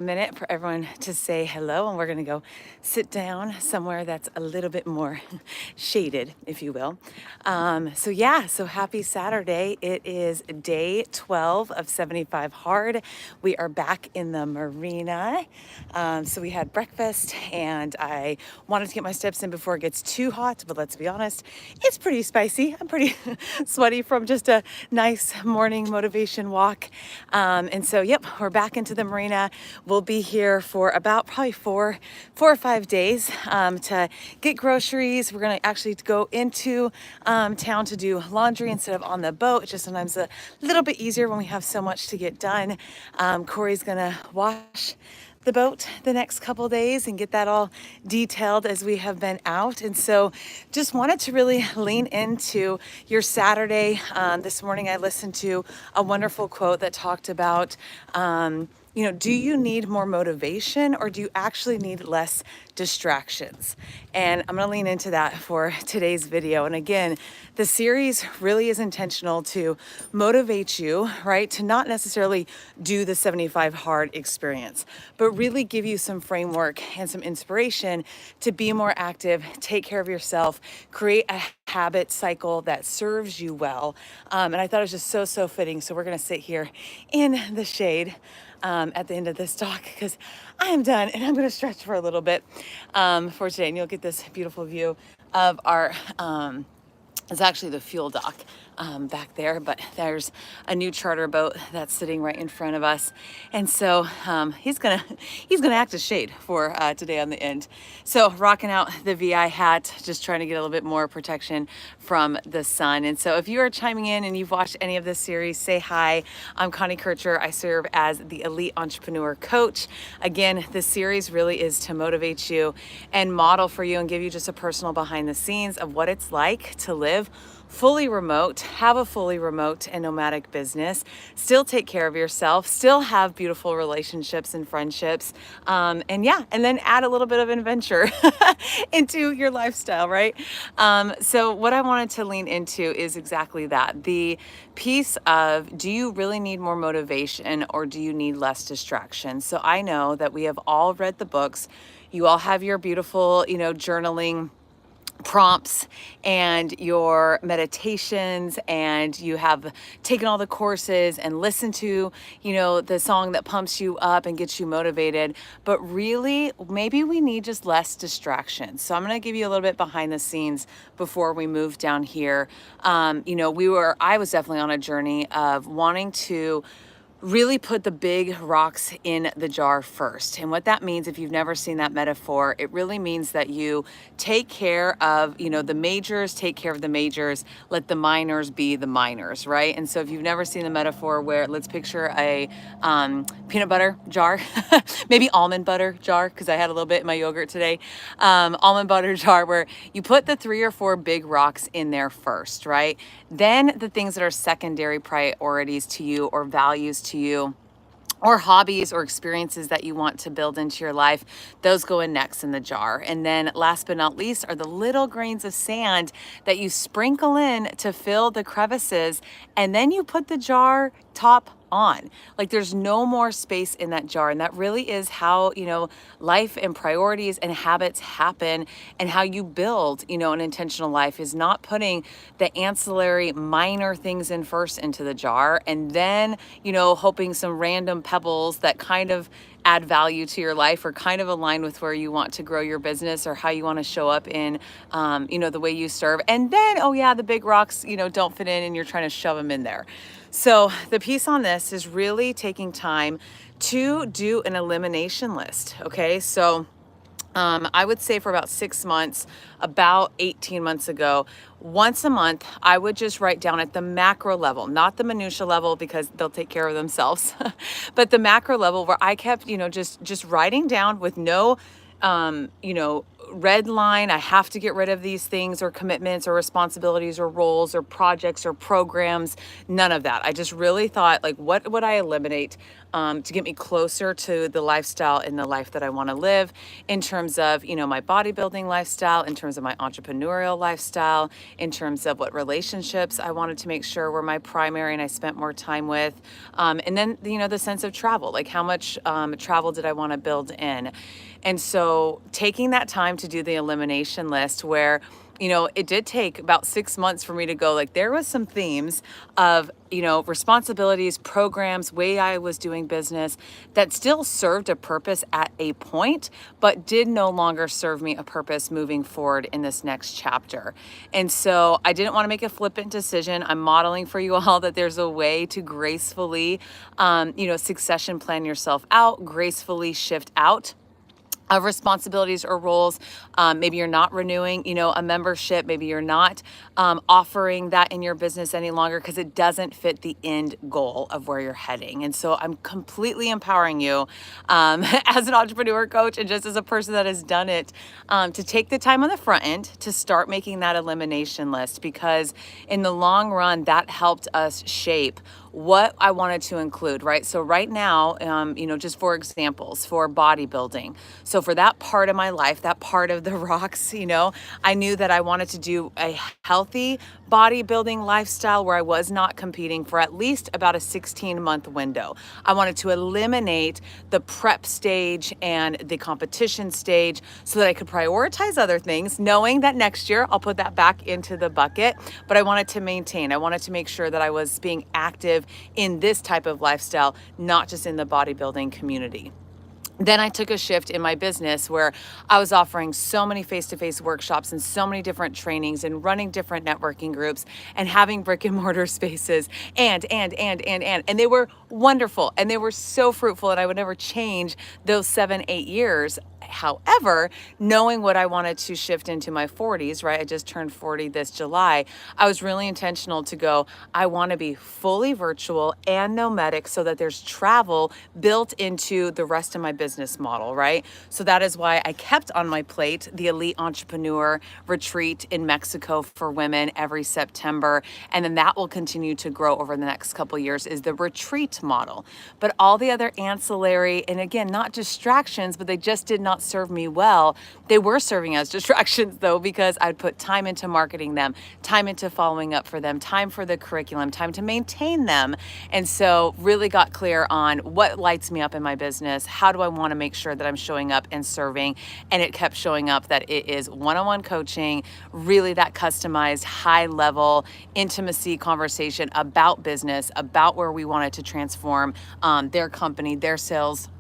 minute for everyone to say hello, and we're going to go sit down somewhere that's a little bit more shaded, if you will. So happy Saturday. It is day 12 of 75 hard. We are back in the marina. So we had breakfast, and I wanted to get my steps in before it gets too hot, but let's be honest, it's pretty spicy. I'm pretty sweaty from just a nice morning motivation walk. Yep, we're back into the marina. We'll be here for about probably four or 5 days to get groceries. We're going to actually go into town to do laundry instead of on the boat. It's just sometimes a little bit easier when we have so much to get done. Corey's going to wash the boat the next couple days and get that all detailed as we have been out. And so just wanted to really lean into your Saturday. This morning I listened to a wonderful quote that talked about do you need more motivation, or do you actually need less distractions? And I'm going to lean into that for today's video. And again, the series really is intentional to motivate you, right? To not necessarily do the 75 hard experience, but really give you some framework and some inspiration to be more active, take care of yourself, create a habit cycle that serves you well. And I thought it was just so fitting. So we're going to sit here in the shade at the end of this talk because I am done, and I'm going to stretch for a little bit for today, and you'll get this beautiful view of our it's actually the fuel dock back there, but there's a new charter boat that's sitting right in front of us, and so he's gonna act as shade for today on the end. So rocking out the VI hat, just trying to get a little bit more protection from the sun. And so if you are chiming in and you've watched any of this series, say hi. I'm Connie Kircher. I serve as the Elite Entrepreneur Coach. Again, this series really is to motivate you and model for you and give you just a personal behind the scenes of what it's like to live fully remote, have a fully remote and nomadic business, still take care of yourself, still have beautiful relationships and friendships, and then add a little bit of adventure into your lifestyle, right? So what I wanted to lean into is exactly that. The piece of, do you really need more motivation, or do you need less distraction? So I know that we have all read the books. You all have your beautiful, journaling prompts and your meditations, and you have taken all the courses and listened to, the song that pumps you up and gets you motivated. But really, maybe we need just less distractions. So I'm going to give you a little bit behind the scenes before we move down here. I was definitely on a journey of wanting to really put the big rocks in the jar first. And what that means, if you've never seen that metaphor, it really means that you take care of, the majors, take care of the majors, let the minors be the minors, right? And so if you've never seen the metaphor, where let's picture a peanut butter jar, maybe almond butter jar, because I had a little bit in my yogurt today, almond butter jar, where you put the 3 or 4 big rocks in there first, right? Then the things that are secondary priorities to you, or values to you, or hobbies or experiences that you want to build into your life, those go in next in the jar. And then last but not least are the little grains of sand that you sprinkle in to fill the crevices, and then you put the jar top on. Like, there's no more space in that jar. And that really is how, life and priorities and habits happen, and how you build, an intentional life, is not putting the ancillary minor things in first into the jar, and then, hoping some random pebbles that kind of add value to your life or kind of align with where you want to grow your business or how you want to show up in, the way you serve. And then, the big rocks, don't fit in, and you're trying to shove them in there. So the piece on this is really taking time to do an elimination list. Okay. So I would say for about 6 months, about 18 months ago, once a month, I would just write down at the macro level, not the minutia level, because they'll take care of themselves, but the macro level, where I kept, just writing down with no, red line. I have to get rid of these things, or commitments, or responsibilities, or roles, or projects, or programs. None of that. I just really thought, like, what would I eliminate to get me closer to the lifestyle and the life that I want to live in terms of, my bodybuilding lifestyle, in terms of my entrepreneurial lifestyle, in terms of what relationships I wanted to make sure were my primary and I spent more time with. And then, the sense of travel, like how much travel did I want to build in? And so taking that time to do the elimination list where, it did take about 6 months for me to go, like, there was some themes of, responsibilities, programs, way I was doing business that still served a purpose at a point, but did no longer serve me a purpose moving forward in this next chapter. And so I didn't want to make a flippant decision. I'm modeling for you all that there's a way to gracefully, succession plan yourself out, gracefully shift out of responsibilities or roles. Maybe you're not renewing, a membership. Maybe you're not offering that in your business any longer because it doesn't fit the end goal of where you're heading. And so I'm completely empowering you as an entrepreneur coach and just as a person that has done it to take the time on the front end to start making that elimination list, because in the long run, that helped us shape what I wanted to include, right? So right now, just for examples, for bodybuilding. So for that part of my life, that part of the rocks, I knew that I wanted to do a healthy bodybuilding lifestyle where I was not competing for at least about a 16-month window. I wanted to eliminate the prep stage and the competition stage so that I could prioritize other things, knowing that next year I'll put that back into the bucket. But I wanted to maintain, I wanted to make sure that I was being active in this type of lifestyle, not just in the bodybuilding community. Then I took a shift in my business where I was offering so many face-to-face workshops and so many different trainings and running different networking groups and having brick and mortar spaces and they were wonderful and they were so fruitful and I would never change those 7-8 years. However, knowing what I wanted to shift into my 40s, right? I just turned 40 this July. I was really intentional to go, I want to be fully virtual and nomadic so that there's travel built into the rest of my business model, right? So that is why I kept on my plate the Elite Entrepreneur Retreat in Mexico for women every September. And then that will continue to grow over the next couple of years is the retreat model. But all the other ancillary, and again, not distractions, but they just did not serve me well. They were serving as distractions though, because I'd put time into marketing them, time into following up for them, time for the curriculum, time to maintain them. And so really got clear on what lights me up in my business. How do I want to make sure that I'm showing up and serving? And it kept showing up that it is one-on-one coaching, really that customized high level intimacy conversation about business, about where we wanted to transform their company, their sales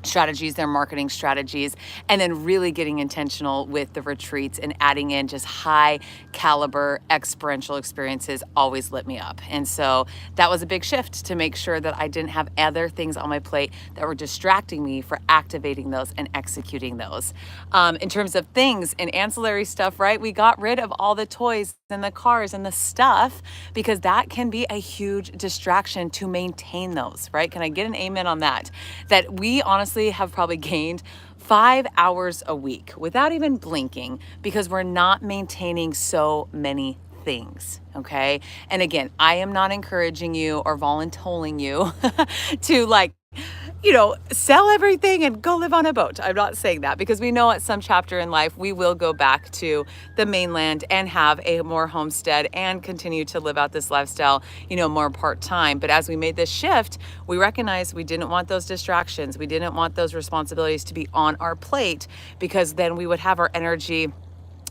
strategies, their marketing strategies, and then really getting intentional with the retreats and adding in just high caliber experiential experiences always lit me up. And so that was a big shift to make sure that I didn't have other things on my plate that were distracting me for activating those and executing those. In terms of things and ancillary stuff, right? We got rid of all the toys and the cars and the stuff because that can be a huge distraction to maintain those, right? Can I get an amen on that? That we honestly have probably gained 5 hours a week without even blinking because we're not maintaining so many things. Okay. And again, I am not encouraging you or volunteering you to sell everything and go live on a boat. I'm not saying that because we know at some chapter in life, we will go back to the mainland and have a more homestead and continue to live out this lifestyle, more part-time. But as we made this shift, we recognized we didn't want those distractions. We didn't want those responsibilities to be on our plate because then we would have our energy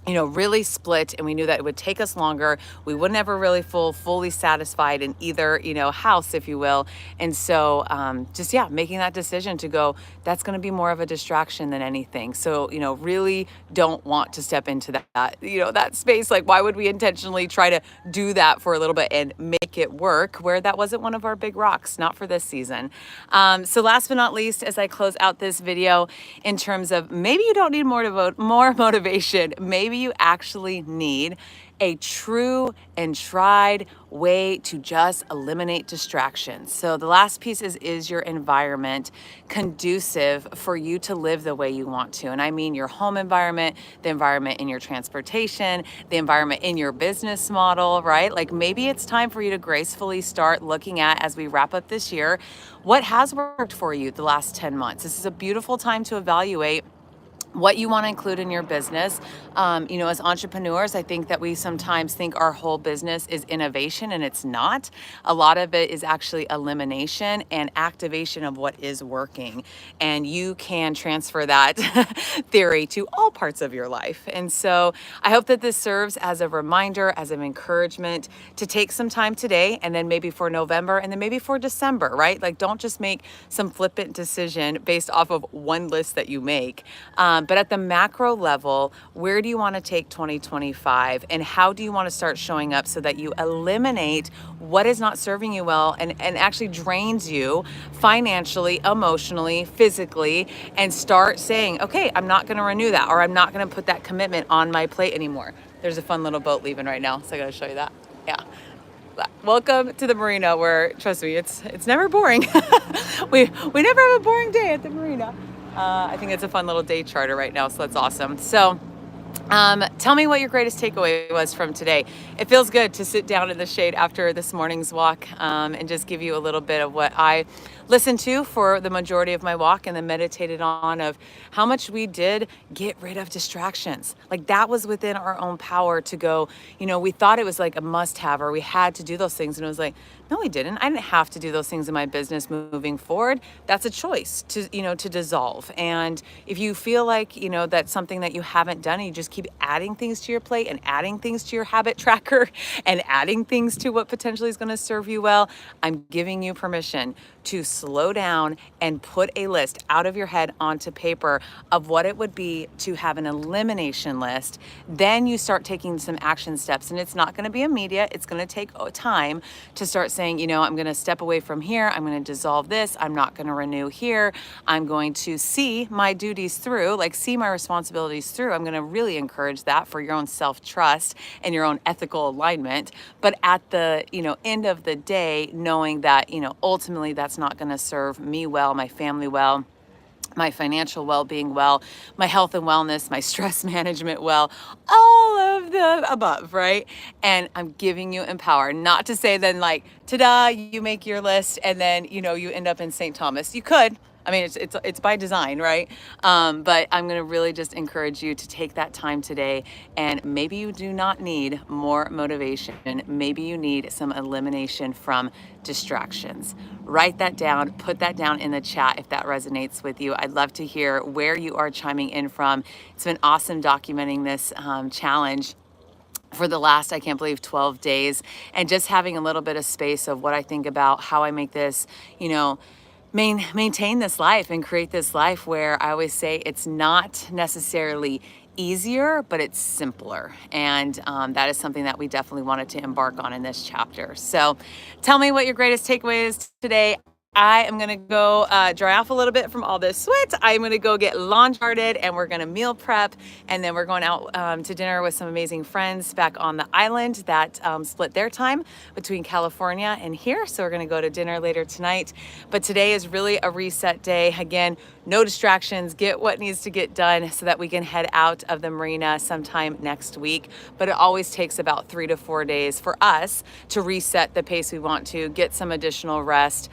really split, and we knew that it would take us longer. We wouldn't ever really fully satisfied in either, house, if you will. And so making that decision to go, that's going to be more of a distraction than anything. So, really don't want to step into that space. Like, why would we intentionally try to do that for a little bit and make it work where that wasn't one of our big rocks, not for this season. So last but not least, as I close out this video, in terms of maybe you don't need more motivation, maybe maybe you actually need a true and tried way to just eliminate distractions. So the last piece is your environment conducive for you to live the way you want to? And I mean your home environment, the environment in your transportation, the environment in your business model, right? Like maybe it's time for you to gracefully start looking at, as we wrap up this year, what has worked for you the last 10 months. This is a beautiful time to evaluate what you want to include in your business. As entrepreneurs, I think that we sometimes think our whole business is innovation, and it's not. A lot of it is actually elimination and activation of what is working. And you can transfer that theory to all parts of your life. And so I hope that this serves as a reminder, as an encouragement to take some time today, and then maybe for November, and then maybe for December, right? Like, don't just make some flippant decision based off of one list that you make. But at the macro level, where do you want to take 2025, and how do you want to start showing up so that you eliminate what is not serving you well and actually drains you financially, emotionally, physically, and start saying, okay, I'm not going to renew that, or I'm not going to put that commitment on my plate anymore. There's a fun little boat leaving right now, so I got to show you that. Yeah. Welcome to the marina, where, trust me, it's never boring. we never have a boring day at the marina. I think it's a fun little day charter right now, so that's awesome. So tell me what your greatest takeaway was from today. It feels good to sit down in the shade after this morning's walk, and just give you a little bit of what I listened to for the majority of my walk, and then meditated on of how much we did get rid of distractions. Like, that was within our own power to go, we thought it was like a must have, or we had to do those things. And it was like, no, we didn't. I didn't have to do those things in my business moving forward. That's a choice to dissolve. And if you feel like, that's something that you haven't done, and you just keep adding things to your plate and adding things to your habit tracker and adding things to what potentially is going to serve you well, I'm giving you permission to slow down and put a list out of your head onto paper of what it would be to have an elimination list. Then you start taking some action steps, and it's not going to be immediate. It's going to take time to start saying, I'm going to step away from here. I'm going to dissolve this. I'm not going to renew here. I'm going to see my duties through, like see my responsibilities through. I'm going to really encourage that for your own self-trust and your own ethical alignment. But at the, end of the day, knowing that, ultimately that's not going to serve me well, my family well, my financial well-being well, my health and wellness, my stress management well, all of the above, right? And I'm giving you empower, not to say then like, ta-da, you make your list and then, you end up in St. Thomas. You could. I mean, it's by design, right? But I'm going to really just encourage you to take that time today. And maybe you do not need more motivation. Maybe you need some elimination from distractions. Write that down. Put that down in the chat if that resonates with you. I'd love to hear where you are chiming in from. It's been awesome documenting this challenge for the last, I can't believe, 12 days. And just having a little bit of space of what I think about, how I make this, maintain this life and create this life where I always say it's not necessarily easier, but it's simpler. And that is something that we definitely wanted to embark on in this chapter. So tell me what your greatest takeaway is today. I am going to go dry off a little bit from all this sweat. I'm going to go get lawn charted, and we're going to meal prep. And then we're going out to dinner with some amazing friends back on the island that split their time between California and here. So we're going to go to dinner later tonight. But today is really a reset day. Again, no distractions, get what needs to get done so that we can head out of the marina sometime next week. But it always takes about 3 to 4 days for us to reset the pace we want to, get some additional rest,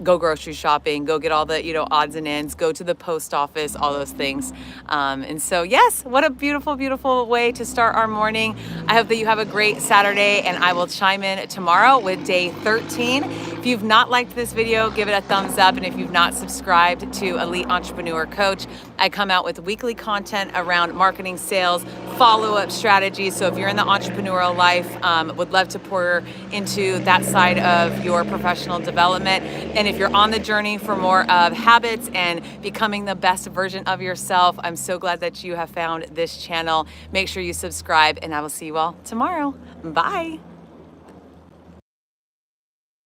go grocery shopping, go get all the, odds and ends, go to the post office, all those things. And so, yes, what a beautiful, beautiful way to start our morning. I hope that you have a great Saturday, and I will chime in tomorrow with day 13. If you've not liked this video, give it a thumbs up. And if you've not subscribed to Elite Entrepreneur Coach, I come out with weekly content around marketing, sales, follow-up strategies. So if you're in the entrepreneurial life, would love to pour into that side of your professional development. And if you're on the journey for more of habits and becoming the best version of yourself, I'm so glad that you have found this channel. Make sure you subscribe, and I will see you all tomorrow. Bye.